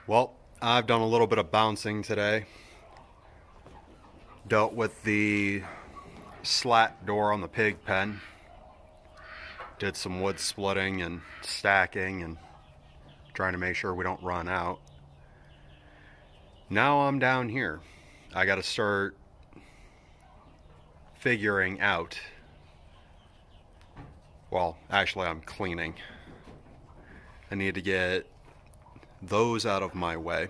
Well, I've done a little bit of bouncing today. Dealt with the slat door on the pig pen. Did some wood splitting and stacking and trying to make sure we don't run out. Now I'm down here. I gotta start figuring out. Well, actually I'm cleaning. I need to get those out of my way.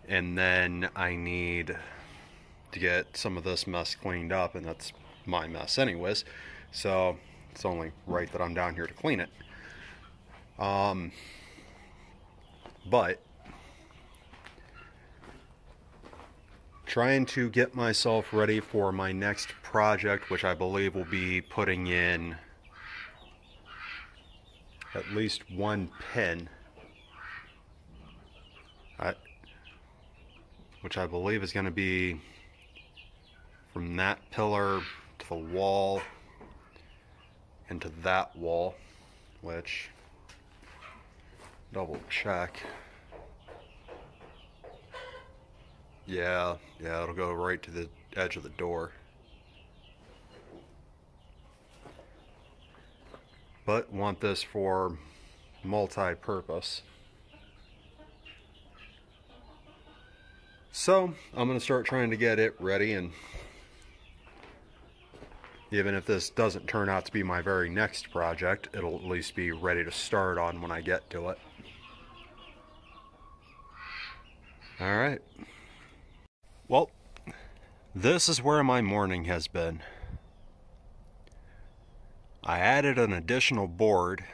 And then I need to get some of this mess cleaned up, and that's my mess anyways. So it's only right that I'm down here to clean it. But trying to get myself ready for my next project, which I believe will be putting in at least one pin, which I believe is going to be from that pillar to the wall and to that wall, which, double check. Yeah, it'll go right to the edge of the door. But want this for multi-purpose. So I'm going to start trying to get it ready, and even if this doesn't turn out to be my very next project, it'll at least be ready to start on when I get to it. Alright. Well, this is where my morning has been. I added an additional board,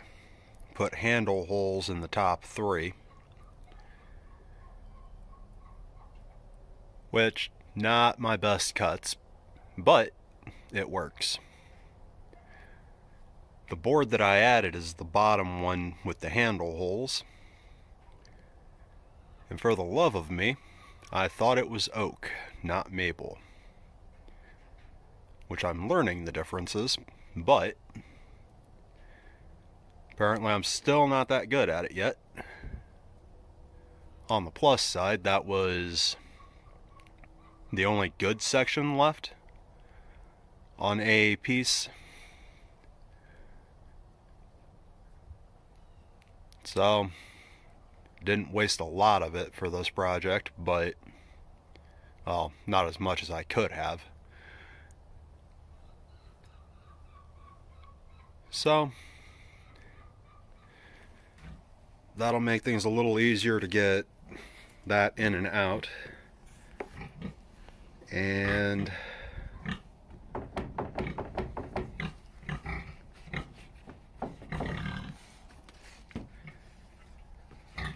put handle holes in the top 3, which, not my best cuts, but it works. The board that I added is the bottom one with the handle holes, and for the love of me, I thought it was oak, not maple, which I'm learning the differences, but apparently I'm still not that good at it yet. On the plus side, that was the only good section left on a piece. So, didn't waste a lot of it for this project, but, well, not as much as I could have. So, that'll make things a little easier to get that in and out. And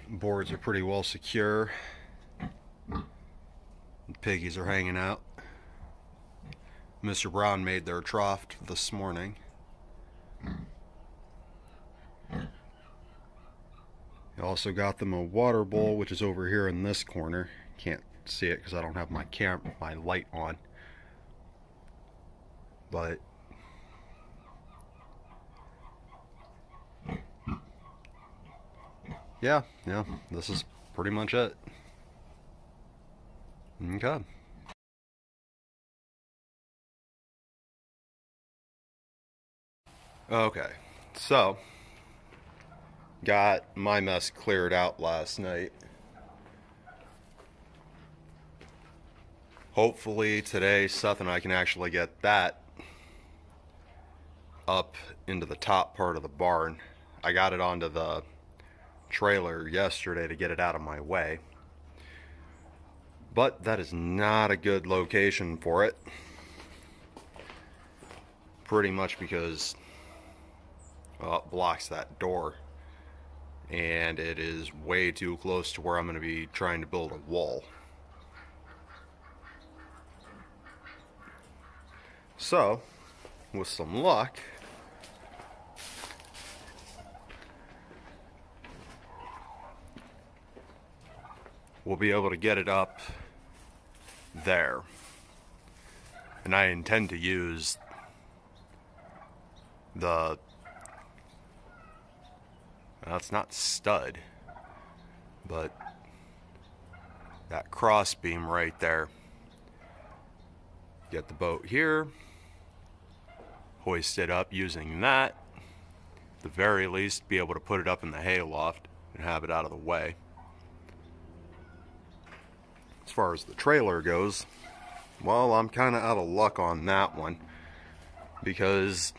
boards are pretty well secure. The piggies are hanging out. Mr. Brown made their trough this morning. I also got them a water bowl, which is over here in this corner. Can't see it because I don't have my light on. But yeah, this is pretty much it. Okay. Okay, so got my mess cleared out last night. Hopefully today Seth and I can actually get that up into the top part of the barn. I got it onto the trailer yesterday to get it out of my way, but that is not a good location for it, pretty much because, well, it blocks that door, and it is way too close to where I'm going to be trying to build a wall. So, with some luck, we'll be able to get it up there. And I intend to use the, it's not stud, but that cross beam right there, get the boat here, hoist it up using that, at the very least be able to put it up in the hayloft and have it out of the way. As far as the trailer goes, well, I'm kind of out of luck on that one because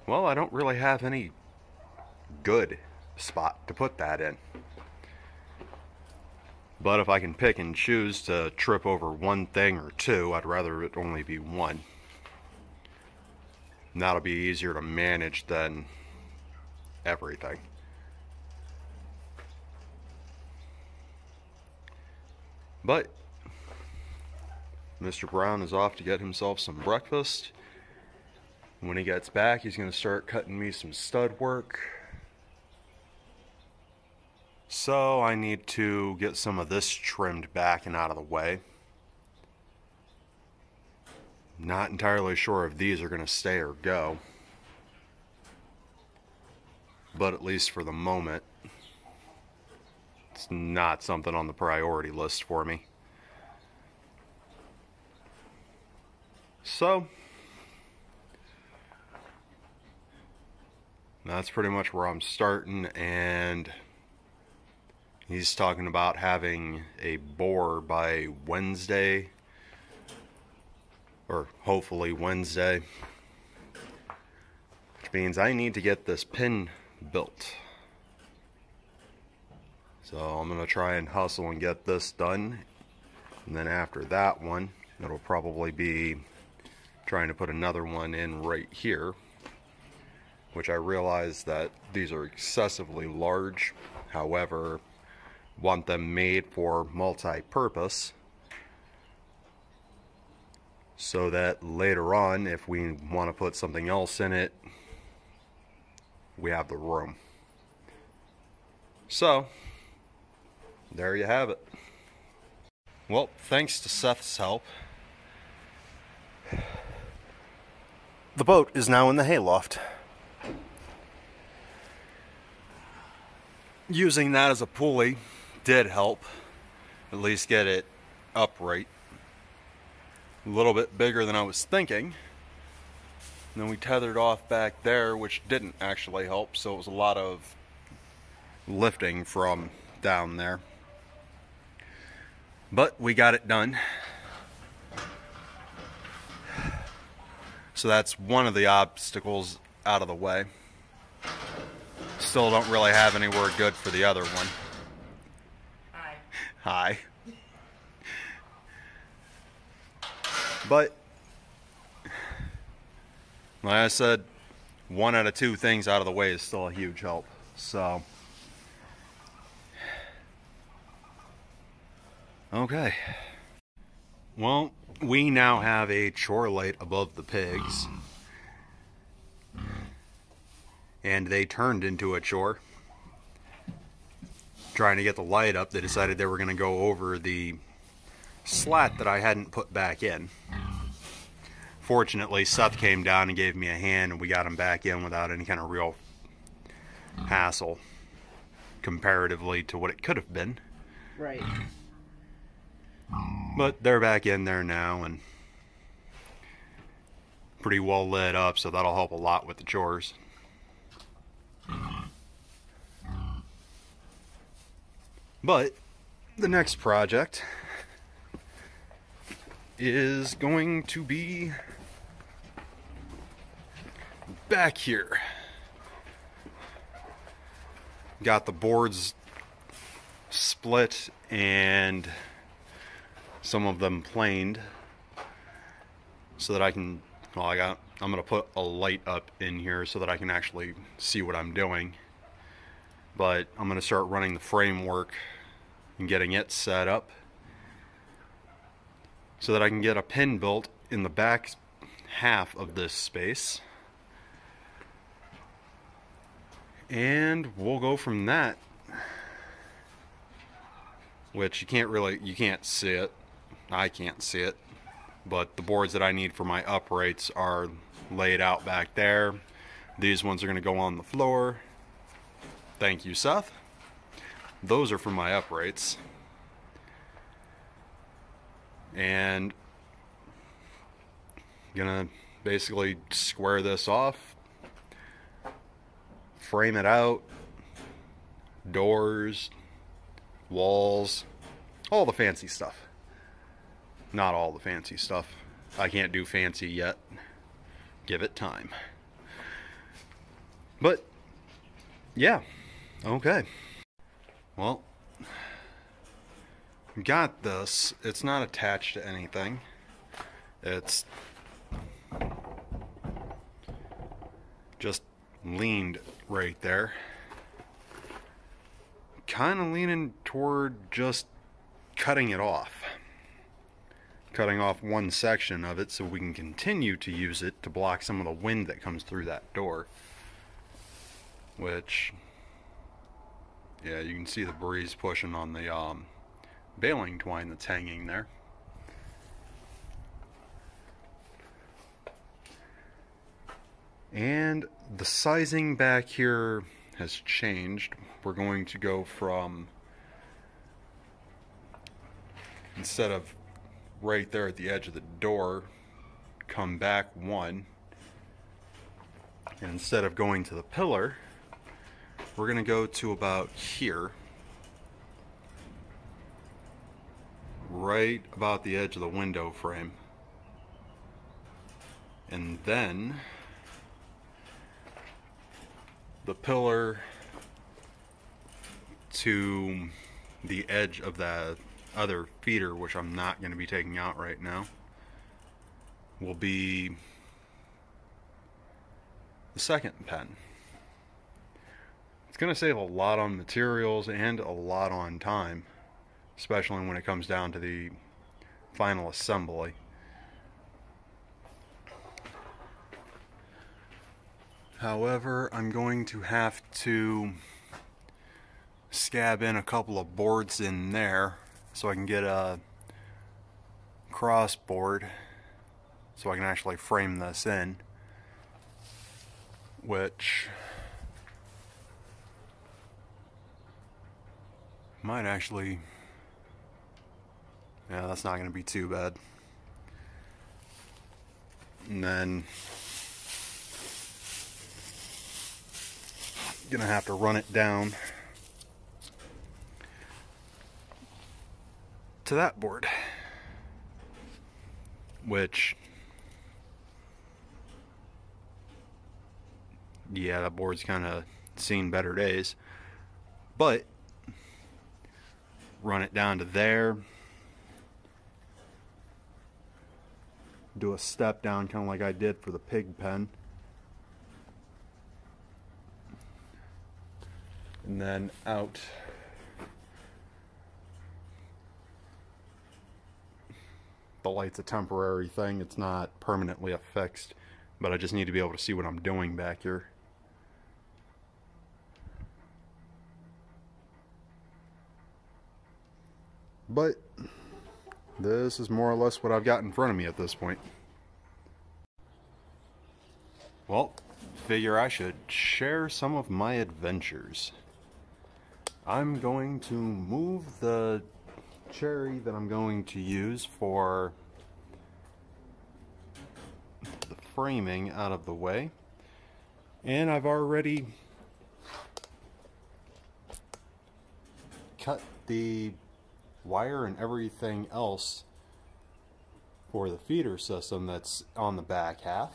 well, I don't really have any good spot to put that in. But if I can pick and choose to trip over one thing or two, I'd rather it only be one. And that'll be easier to manage than everything. But Mr. Brown is off to get himself some breakfast. When he gets back, he's going to start cutting me some stud work. So I need to get some of this trimmed back and out of the way. Not entirely sure if these are going to stay or go. But at least for the moment, it's not something on the priority list for me. So that's pretty much where I'm starting, and he's talking about having a bore by Wednesday, or hopefully Wednesday, which means I need to get this pin built. So I'm going to try and hustle and get this done, and then after that one, it'll probably be trying to put another one in right here, which I realize that these are excessively large. However, want them made for multi-purpose so that later on, if we want to put something else in it, we have the room. So there you have it. Well, thanks to Seth's help, the boat is now in the hayloft. Using that as a pulley did help at least get it upright. A little bit bigger than I was thinking. And then we tethered off back there, which didn't actually help, so it was a lot of lifting from down there. But we got it done. So that's one of the obstacles out of the way. Still don't really have anywhere good for the other one. Hi. Hi. But like I said, one out of two things out of the way is still a huge help. So okay. Well, we now have a chore light above the pigs. And they turned into a chore. Trying to get the light up, they decided they were going to go over the slat that I hadn't put back in. Fortunately, Seth came down and gave me a hand, and we got him back in without any kind of real hassle, comparatively to what it could have been. Right. But they're back in there now, and pretty well lit up, so that'll help a lot with the chores. But the next project is going to be back here. Got the boards split and some of them planed so that I can, well, I'm going to put a light up in here so that I can actually see what I'm doing. But I'm going to start running the framework and getting it set up so that I can get a pin built in the back half of this space. And we'll go from that. Which you can't see it. I can't see it. But the boards that I need for my uprights are laid out back there. These ones are going to go on the floor. Thank you, Seth. Those are for my uprights. And gonna basically square this off, frame it out, doors, walls, all the fancy stuff. Not all the fancy stuff. I can't do fancy yet. Give it time. But yeah, okay. Well, got this. It's not attached to anything. It's just leaned right there. Kind of leaning toward just cutting it off. Cutting off one section of it so we can continue to use it to block some of the wind that comes through that door. Which, yeah, you can see the breeze pushing on the baling twine that's hanging there. And the sizing back here has changed. We're going to go from, instead of right there at the edge of the door, come back one, and instead of going to the pillar, we're going to go to about here, right about the edge of the window frame, and then the pillar to the edge of the other feeder, which I'm not going to be taking out right now, will be the second pen. It's going to save a lot on materials and a lot on time, especially when it comes down to the final assembly. However, I'm going to have to scab in a couple of boards in there so I can get a cross board so I can actually frame this in, which might actually, yeah, that's not going to be too bad. And then gonna have to run it down to that board, which, yeah, that board's kind of seen better days, but run it down to there, do a step down kind of like I did for the pig pen, and then out the light's a temporary thing, it's not permanently affixed, but I just need to be able to see what I'm doing back here. But this is more or less what I've got in front of me at this point. Well, figure I should share some of my adventures. I'm going to move the cherry that I'm going to use for the framing out of the way, and I've already cut the wire and everything else for the feeder system that's on the back half.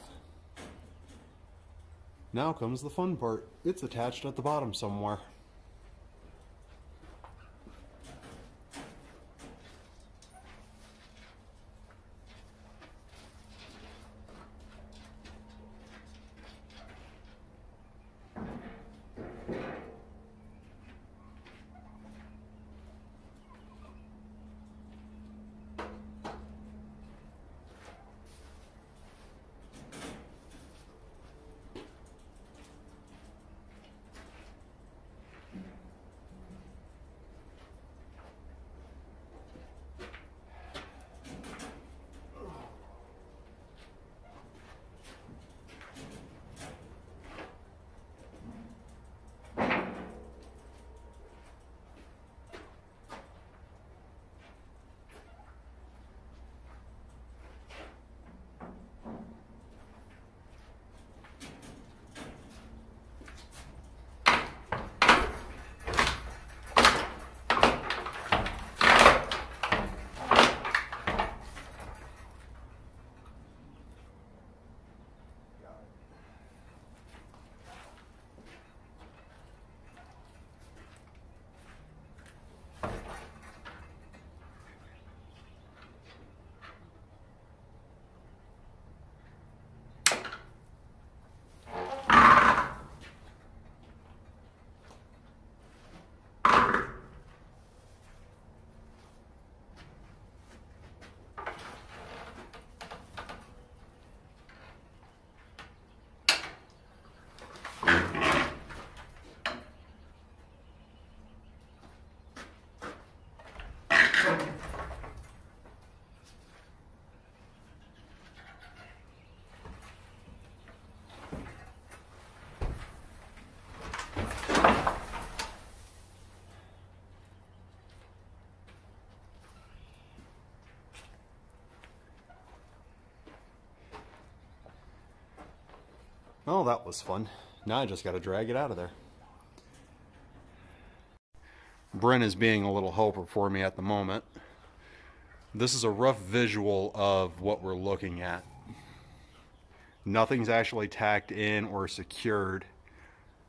Now comes the fun part. It's attached at the bottom somewhere. Oh, that was fun. Now I just got to drag it out of there. Bryn is being a little helper for me at the moment. This is a rough visual of what we're looking at. Nothing's actually tacked in or secured.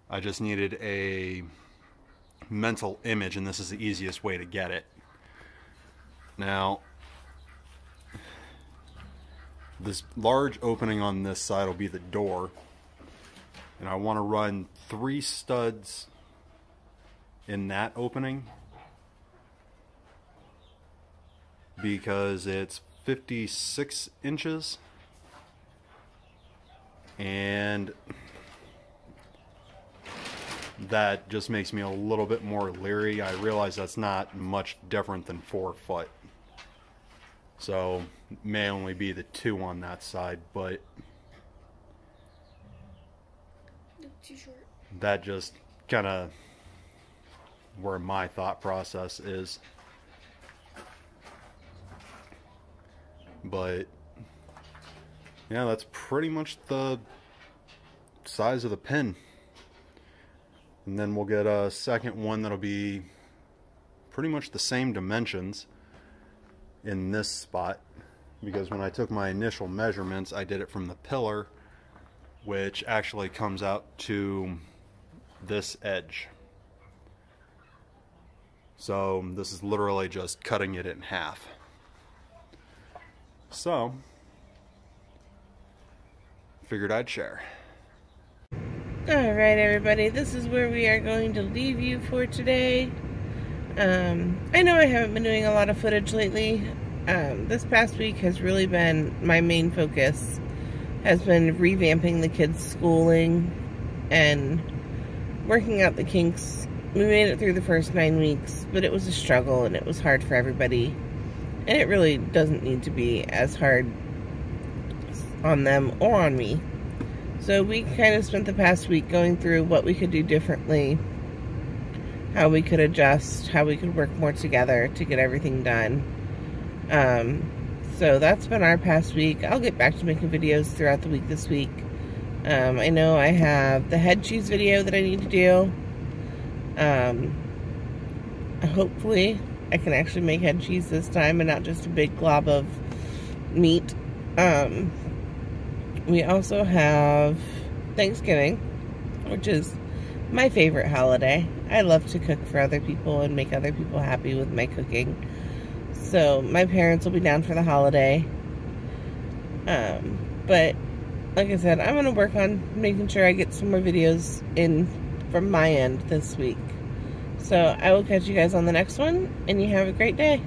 I just needed a mental image, and this is the easiest way to get it. Now, this large opening on this side will be the door, and I want to run 3 studs in that opening because it's 56 inches, and that just makes me a little bit more leery. I realize that's not much different than 4 foot, so it may only be the 2 on that side, but Too short. that just kind of where my thought process is. But yeah, that's pretty much the size of the pin. And then we'll get a second one that'll be pretty much the same dimensions in this spot, because when I took my initial measurements, I did it from the pillar, which actually comes out to this edge. So this is literally just cutting it in half. So figured I'd share. Alright everybody, this is where we are going to leave you for today. I know I haven't been doing a lot of footage lately. This past week has really been my main focus, has been revamping the kids' schooling and working out the kinks. We made it through the first 9 weeks, but it was a struggle and it was hard for everybody. And it really doesn't need to be as hard on them or on me. So we kind of spent the past week going through what we could do differently, how we could adjust, how we could work more together to get everything done. So that's been our past week. I'll get back to making videos throughout the week this week. I know I have the head cheese video that I need to do. Hopefully I can actually make head cheese this time and not just a big glob of meat. We also have Thanksgiving, which is my favorite holiday. I love to cook for other people and make other people happy with my cooking. So my parents will be down for the holiday. But like I said, I'm going to work on making sure I get some more videos in from my end this week. So I will catch you guys on the next one, and you have a great day.